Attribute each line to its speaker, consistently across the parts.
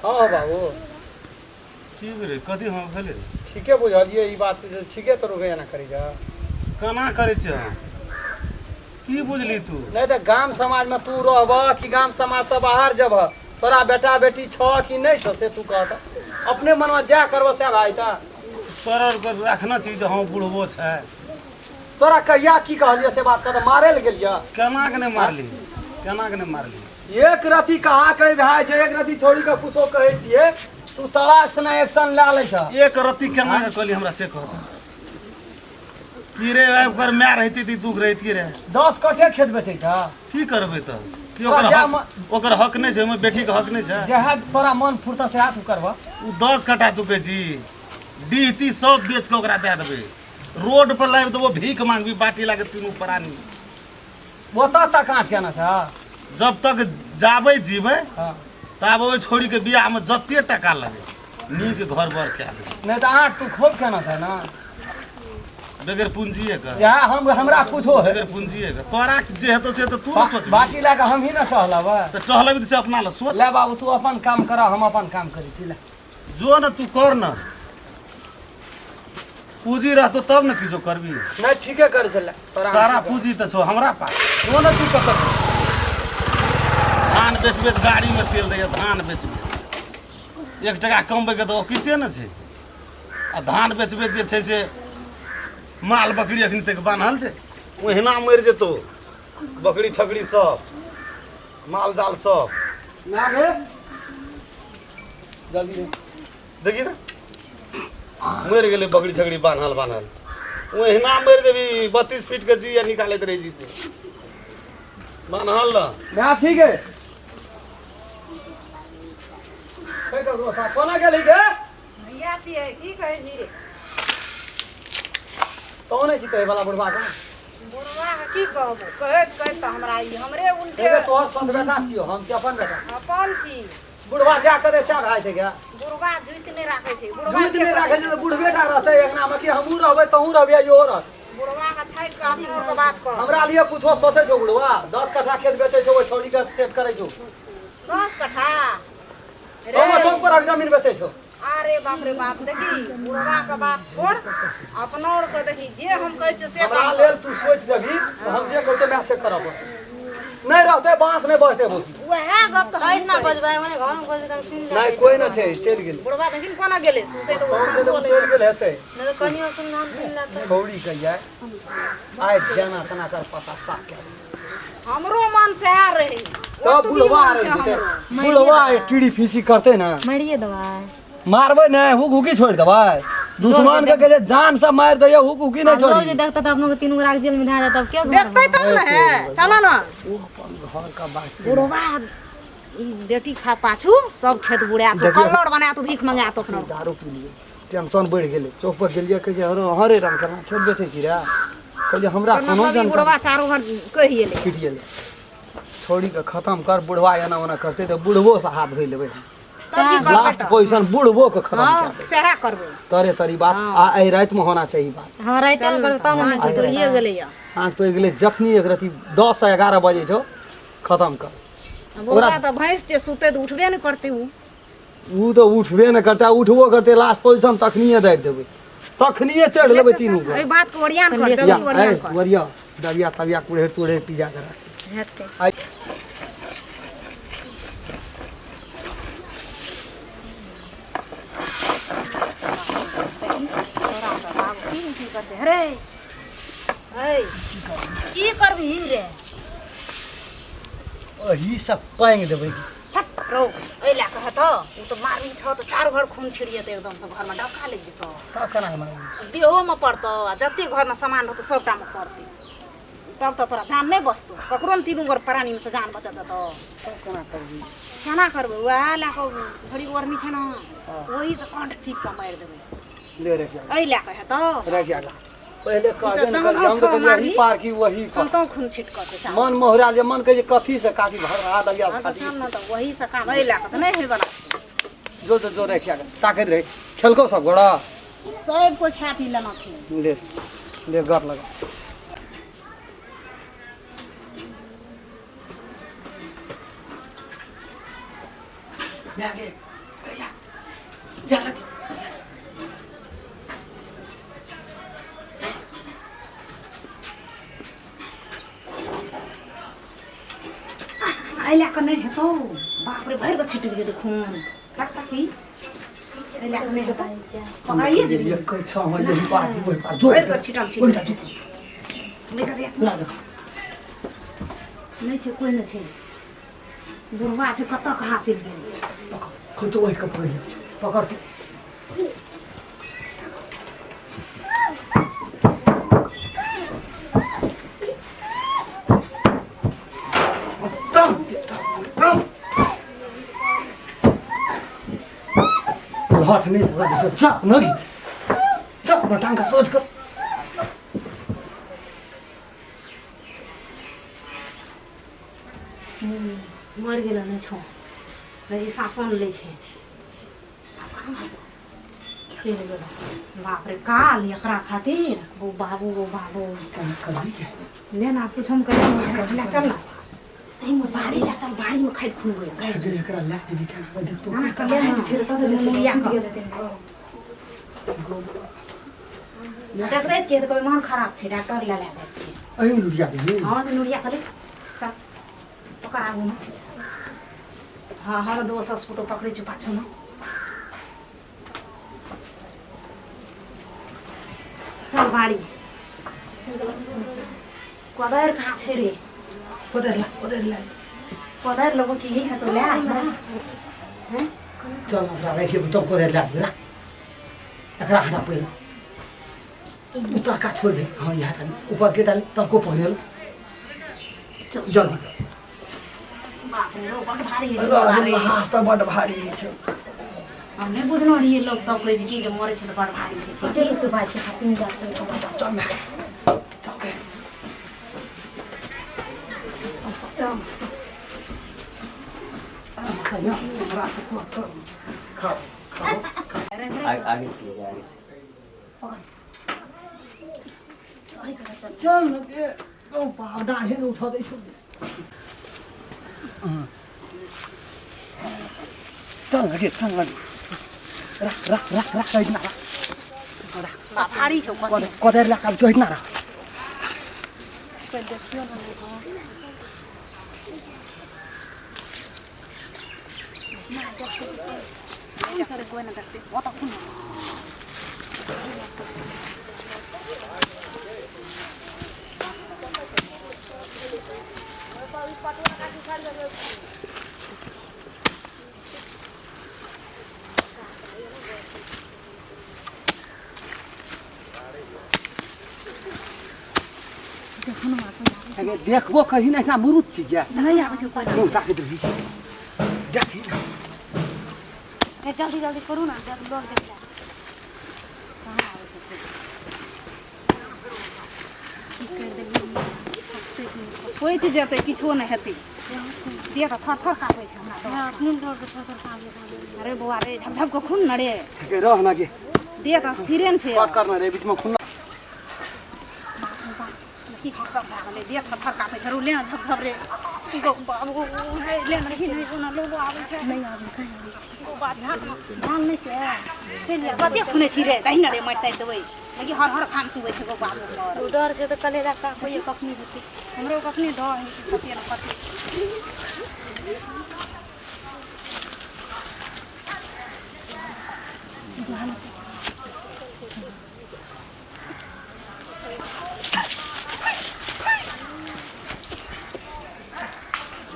Speaker 1: हाँ बाबू
Speaker 2: की रे कथी हम भेले
Speaker 1: ठीके बुझलिए ई बात ठीके तो रुके ना करी जा
Speaker 2: केना करे छ की बुझली तू
Speaker 1: नहीं तो गांव समाज में तू रहब कि गांव समाज से बाहर जब तोरा बेटा बेटी छ कि नहीं छ से तू कहता अपने मन में जा करब से भाई ता
Speaker 2: तोरा रखना चाहिए जो हम बुढ़बो छै
Speaker 1: तोरा कहिया की कहलिए से बात कर मारे ल गेलिया
Speaker 2: केना के नहीं मारली
Speaker 1: एक रति कहा कहे भाई छै एक रति छोड़ी के कुछो कहे छिए तू तलाक से ना एक्शन ले ले छ
Speaker 2: एक रति केना के कहली हमरा से कहता की रे ओकर माय रहती ती दुख रहती रे
Speaker 1: 10 कट्ठे खेत बेचै छ
Speaker 2: की करबे त ओकर हक नहीं छै हमर बेटी के हक नहीं छै
Speaker 1: जहाँ तोरा मन फुरता से हाथ करबा
Speaker 2: उ 10 कट्ठा तू के जी डीती सब बेच के ओकरा दे देबे रोड पर लाइब देबो भीख मांगबी बाटी लागे तीनू परानी
Speaker 1: ओता तक काट केना छ
Speaker 2: जब तक जाबे जीबे
Speaker 1: हां
Speaker 2: तब ओइ छोड़ी के बियाह में जत्ते टका लगे नीक घर बर के आबे
Speaker 1: नहीं तो आठ तू खोब केना छ ना
Speaker 2: बगैर पूंजीए का
Speaker 1: जा हमरा कुछो है
Speaker 2: बगैर पूंजीए का तोरा जे हेतो से तो तू सोच
Speaker 1: बाटी ला के हम ही ना सहलावा
Speaker 2: तो टहलबी से अपना ला सोच
Speaker 1: ले बाबू तू अपन काम कर हम अपन काम करी छी ले
Speaker 2: जो न तू कर न पूंजी रहतो तब न किछो करबी
Speaker 1: नहीं ठीके कर चले
Speaker 2: सारा पूंजी त छो हमरा पास जो न तू कत धान बेच गाड़ी में तेल दैया धान बेच 1 टका कम के तो किते न छै आ धान बेच जे छै से माल बकरी अखन तक बान्हल छै ओहिना मरि जेतो बकरी छकड़ी सब माल जाल सब
Speaker 1: ना गे जल्दी रे
Speaker 2: देखी ना मरि गेलै बकरी छकड़ी बान्हल ओहिना मरि जेबी 32 फीट के जी निकालैत रही जी से बान्हल न
Speaker 1: ना ठीक है कोना गेली गे
Speaker 3: भैया छियै की कहै छी रे
Speaker 1: कौन है कहे वाला बुढ़वा का
Speaker 3: बुढ़वा के की कहबो कहत त हमरा ई हमरे उल्टे
Speaker 1: एगो तोहर संग बेटा छियो हम के अपन बेटा
Speaker 3: अपन छी
Speaker 1: बुढ़वा जा करे से भाई छै क्या
Speaker 3: बुढ़वा जुइत नहीं राखे छै बुढ़वा
Speaker 1: जुइत नहीं राखे छै बुढ़ बेटा रहते एकना में कि हमहू रहबे तहू रहबे यो रह
Speaker 3: बुढ़वा का छाइट के अपनो के बात कह
Speaker 1: हमरा लिए कुछो सोचे छौ बुढ़वा 10 कट्ठा खेत बेचे छौ ओ छोड़ी के सेट करे छौ
Speaker 3: 10 कट्ठा
Speaker 1: हम चौक पर जमीन बेचे छौ
Speaker 3: अरे बाप रे बाप देखी बुढ़वा के बात छोड़ अपनो के देखी जे हम कहै छ से
Speaker 1: हमरा लेल तू सोच देबी हम जे कहै छै मैं से करब नहीं रहते बांस नहीं बजते बोसी
Speaker 3: वहे गप त
Speaker 4: कैसे ना बजबाय ओने घर में बजे तक सुन
Speaker 1: नहीं कोई ना छै चल गेल
Speaker 3: बुढ़वा देखी कोना गेले सुते तो
Speaker 1: चल गेल हेतै
Speaker 4: नहीं तो कनियो सुन नाम सुन लाते
Speaker 1: छोड़ी कहिया आइ जाना तना कर पता साफ के
Speaker 3: हमरो मन से हार रही
Speaker 1: तो बुढ़वा रे बुढ़वा टीड़ी फीसी करते ना
Speaker 4: मरिए दवाई
Speaker 1: मारबे नहीं हुक हुकी छोड़ देबे दुश्मन के जे जान से मार दे हुक हुकी नहीं
Speaker 4: लोग
Speaker 1: छोड़ी
Speaker 4: जे देखता त अपनों के 3 गो जेल में धा जाता अब क्या
Speaker 3: देखते तब न है चलो ना
Speaker 1: घर का बात
Speaker 3: बुढ़वा ई बेटी खा पाछू सब खेत बुढ़ा तो कल्लड़ बना तो भीख मंगा तो अपना
Speaker 1: दारू पी लिए टेंशन बढ़ गेले चौक पर गेलिए कहे हरे राम करना खेत बेचे छी रे कहे हमरा कोनो
Speaker 3: मतलब बुढ़वा चारों घर कहिए ले
Speaker 1: पिट गेले छोड़ी के खत्म कर बुढ़वा एना ओना करते तो बुढ़वो से हाथ धोइ लेबे
Speaker 3: सब की करबे
Speaker 1: लास्ट पोजीशन बुढ़वो के खत्म
Speaker 3: हां
Speaker 1: कर
Speaker 3: सेहा करबे
Speaker 1: तरे तरी बात आ ए रात में होना चाहिए बात
Speaker 4: हमरा चल कर तब हम
Speaker 3: सांझ तोड़िए गेले या
Speaker 1: आंख पे गेले जखनी एक राती 10 से 11 बजे छो खत्म कर
Speaker 3: बुढ़वा तो भैंस जे सुते तो उठबे न करते
Speaker 1: ऊ तो उठबे न करता उठबो करते लास्ट पोजीशन तखनिए दे देबे तखनिए चढ़ लेबे तीनों को
Speaker 3: ए बात को ओरियान कर जल्दी ओरियान कर
Speaker 1: वरिया दबिया तबिया कुड़े तोड़े पिजा कर
Speaker 4: हेते
Speaker 3: अरे ए की करबी रे
Speaker 1: ओही सब पांग देबे
Speaker 3: हट रो ए ला कह तो उ तो मारी छ तो चार घर खून छिड़िए त एकदम से घर में डका ले जतो
Speaker 1: का कना मार
Speaker 3: देहो में पड़तो आ जत्ते घर में सामान रहतो सबटा में पड़ती तब तो तोरा जान नहीं बचतो ककरो न तीनों घर प्राणी में से जान बचत तो
Speaker 1: कना करबी
Speaker 3: केना करबे वह ला को घड़ी गर्मी छ न वही से कंठ चिप के मार देबे
Speaker 1: ले रे
Speaker 3: ए ला कह तो
Speaker 1: रह गया पहले कहबे न कर हम तो यही पार की वही
Speaker 3: हम तो खून छिट करते छ
Speaker 1: मन मोहरा जे मन के कथी से काटी भर रहा दलिया
Speaker 3: तो
Speaker 1: खाती
Speaker 3: सामने तो वही से काम ए ला के नहीं होय वाला छ
Speaker 1: जो जो जो रे क्या ताकत रे खेलको सब गोड़ा
Speaker 3: सब कोई खा पी लेना छ
Speaker 1: ले ले घर लगा जा रख
Speaker 3: आइला कने हेतो बाप रे भर के छिट गेले खून रख की आइला कने हेतो पकाइए जी
Speaker 1: ये कोई छ हो ये पार्टी वो पार्टी
Speaker 3: भर के छिटल
Speaker 1: ओइ
Speaker 3: छिट
Speaker 1: दा चुप
Speaker 3: नहीं कर
Speaker 1: ना देख
Speaker 3: नहीं छे कोई नहीं छे बुढ़वा छे कत कहां से गेल
Speaker 1: खुद तो वही का पकड़ तू हट नहीं लगा जैसे चाप नहीं चाप ना टांग का सोच कर
Speaker 3: मर गेल नहीं छो रजी शासन ले छे चल गेल बाप रे काल एकरा खातिर वो बाबू
Speaker 1: कर भी के
Speaker 3: लेना पूछम करे चल ना नहीं मो बाड़ी ला चल बाड़ी में खाई खून गयो
Speaker 1: दे एकरा लाग जी के देख तो
Speaker 3: ना कर लेना छिर तो मुनिया कर देख रे के कोई मन खराब छे डॉक्टर ला ला छे
Speaker 1: अई लुटिया दे
Speaker 3: हां तो नुरिया करे चल पकड़ा गो ना हां हर दो सस तो पकड़ी चुपा छ ना चल बाड़ी कोदर कहाँ छे रे
Speaker 1: कोदर ला
Speaker 3: कोदर लोगों की है तो ले आ हैं
Speaker 1: चल ना रखे तो कोदर ला दे एकरा हटा पहले उतर का छोड़ दे हां यहाँ डाल ऊपर के डाल तब को पहले जल्दी
Speaker 3: बाप रे रो बड़ भारी है
Speaker 1: अरे हास्ता बड़ भारी है
Speaker 3: हमने बुझलो ये लोग तब कहे कि जे मरे छ तो बड़ भारी है
Speaker 4: के किसके बात से हंसी में जाते हो
Speaker 1: चल मैं
Speaker 5: आगे से लीजिए आगे से
Speaker 1: चल ना ओ पावडा है उठा दे छु चल लगे रख साइड ना
Speaker 3: बा भारी छ
Speaker 1: कोदर ला का जोइट ना रख
Speaker 3: चले कोई ना देखते वो तो खून
Speaker 1: अगे देखबो कहीं ना ना मुरुत छी जा
Speaker 3: नहीं आवे छ कोई
Speaker 1: मुंह ताके दे देखी
Speaker 3: ए जल्दी जल्दी करू ना जब लोग देख ले कोई चीज जेतै किछो नहि हेतै देह त थर थर काटै छै हमरा खून डर के थर थर काटै अरे बौआ रे झपझप के खून न रे
Speaker 1: के रह ना के
Speaker 3: देह त स्थिरे न छै
Speaker 1: कट करना रे बीच में खून
Speaker 3: की खसम भए गेलै देह थर थर काटै छै रुले झपझप रे गो बाबू हे ले न रही नहीं कोना लोगो आबै छै नहीं आबै कहीं गो बात ध्यान नहीं से चलिए कते खुने छी रे दही न रे मरतै देबै लगी हर हर खाम चुबै छै गो बाबू मोर
Speaker 4: डर से तो कले रखा कोई कखनी होती
Speaker 3: हमरो कखनी डर है कते न कते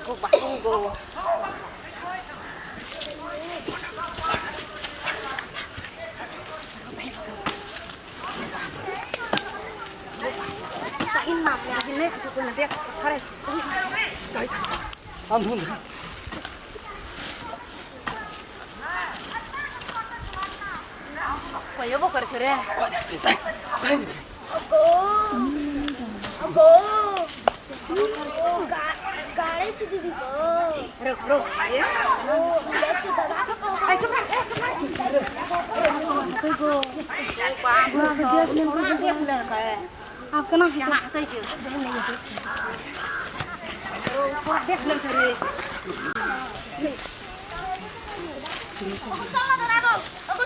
Speaker 3: go babu go kain map ya ini aku nanti harus
Speaker 1: अंधुन
Speaker 3: koyo bo kar chore
Speaker 6: अगो गाड़ी से दीदी को
Speaker 3: रुक रुक ये
Speaker 6: लेट दबा के कहो
Speaker 3: आई चुप कोई को बाबू सब देख ले का आप केना यहाँ आते के थोड़ा देख ले करे
Speaker 6: चलो दरा को अब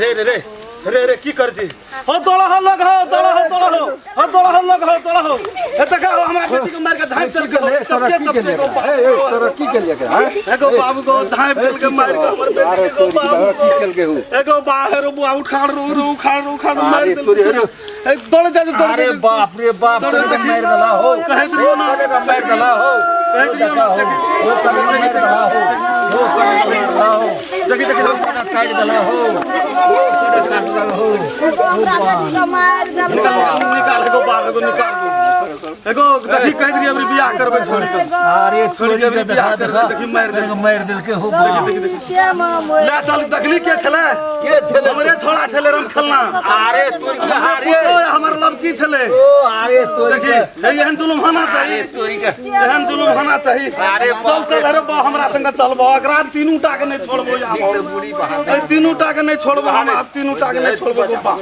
Speaker 2: रे रे रे रे रे की कर छी हो तोला हो लग हो तोला हो तोला हो हो तोला हो लग हो तोला हो ए तका हमरा बेटी के मार के झाँप चल के सबके सबके को
Speaker 7: तोरा की के लिए
Speaker 2: एगो बाबू को झाँप चल के मार के हमर बेटी को बाबू
Speaker 7: की के के हो
Speaker 2: एगो बाहर बुआ उखाड़ रू उखाड़ मार दे ए तोड़ जा तोड़
Speaker 7: अरे बाप रे बाप मार दला हो
Speaker 2: कहे दियो ना
Speaker 7: मार दला हो
Speaker 2: कहे दियो ना
Speaker 7: वो कर मार दला हो वो कर मार दला हो
Speaker 2: देखी देखी
Speaker 7: काट दला हो वो कर काट दला हो
Speaker 2: निकाल एगो बाप एगो निकाल एगो देखी कह दियो अबरी बियाह करबे छोड़ के
Speaker 7: अरे
Speaker 2: छोड़ के अबरी बियाह करबे देखी
Speaker 7: मार दिल के हो
Speaker 2: ले चल तकली के छले हमरे छोड़ा छले रम खेलना
Speaker 7: अरे तोरी के
Speaker 2: हमर लबकी छले
Speaker 7: ओ अरे तोरी
Speaker 2: देखी
Speaker 7: के
Speaker 2: एहन जुलुम होना चाहिए
Speaker 7: तोरी के
Speaker 2: एहन जुलुम होना चाहिए
Speaker 7: अरे
Speaker 2: चल चल अरे बा हमरा संग चलबो एकरा तीनू टा के नहीं छोड़बो
Speaker 7: बुढ़ी बहादुर
Speaker 2: ए तीनू टा के नहीं छोड़बो हम आप तीनू टा के नहीं छोड़बो गोपा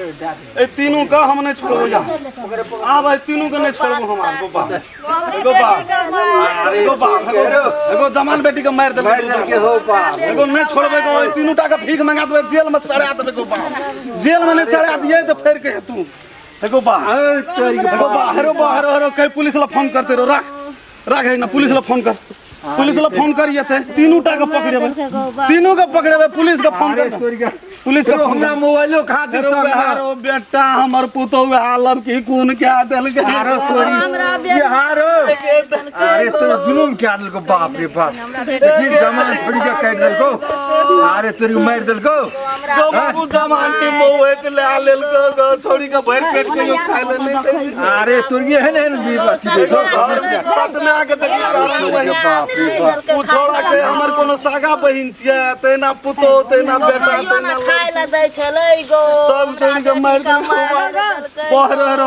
Speaker 2: ए तीनू का हम नहीं छोड़बो जा आ भाई तीनू के नहीं छोड़बो हम गोपा गोपा अरे गोपा एगो जमान बेटी के मार दे
Speaker 7: के हो बा
Speaker 2: एगो नहीं छोड़बे गो तीनू टा के भीख मंगा देबे जेल में सड़ा देबे गोपा जेल में नहीं सड़ा दिए तो फेर के तू एगो बा एगो बाहर कहीं पुलिस ला फोन करते रहो राख है ना पुलिस ला फोन कर पुलिस ला फोन करिए थे तीनों टा के पकड़ेबे तीनों के पकड़ेबे पुलिस का फोन कर
Speaker 7: तोरी के
Speaker 2: पुलिस का फोन
Speaker 7: हमरा मोबाइलो खा दे
Speaker 2: हारो बेटा हमर पुतो आलम की खून के देल के
Speaker 7: हारो तोरी ये हारो अरे तो जुलुम क्या दिल को बाप रे बाप देखी जमान थोड़ी के काट दिल को अरे तोरी मार दिल को
Speaker 2: गो बाबू जमान के मोए के ले लेल को छोड़ी का भर पेट के यो खाए ले
Speaker 7: अरे तोरी है ना भी बस देखो
Speaker 2: साथ में आके देखी
Speaker 7: बाप रे बाप
Speaker 2: तू छोड़ा के हमर कोनो सागा बहिन छिए तेना पुतो तेना बेटा तेना
Speaker 8: खाए ला दै छलै गो
Speaker 2: सब छोड़ी के मार दे बहर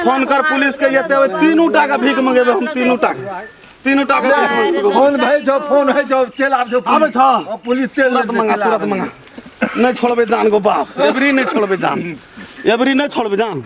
Speaker 2: फोन कर पुलिस के येते तीनों टा का भीख मंगेबे हम तीनों टा का भीख मंगेबे
Speaker 7: फोन भाई जो फोन है जो चल आप जो
Speaker 2: आबे छ
Speaker 7: पुलिस चल
Speaker 2: तुरंत मंगा नहीं छोड़बे जान गो बाप एबरी नहीं छोड़बे जान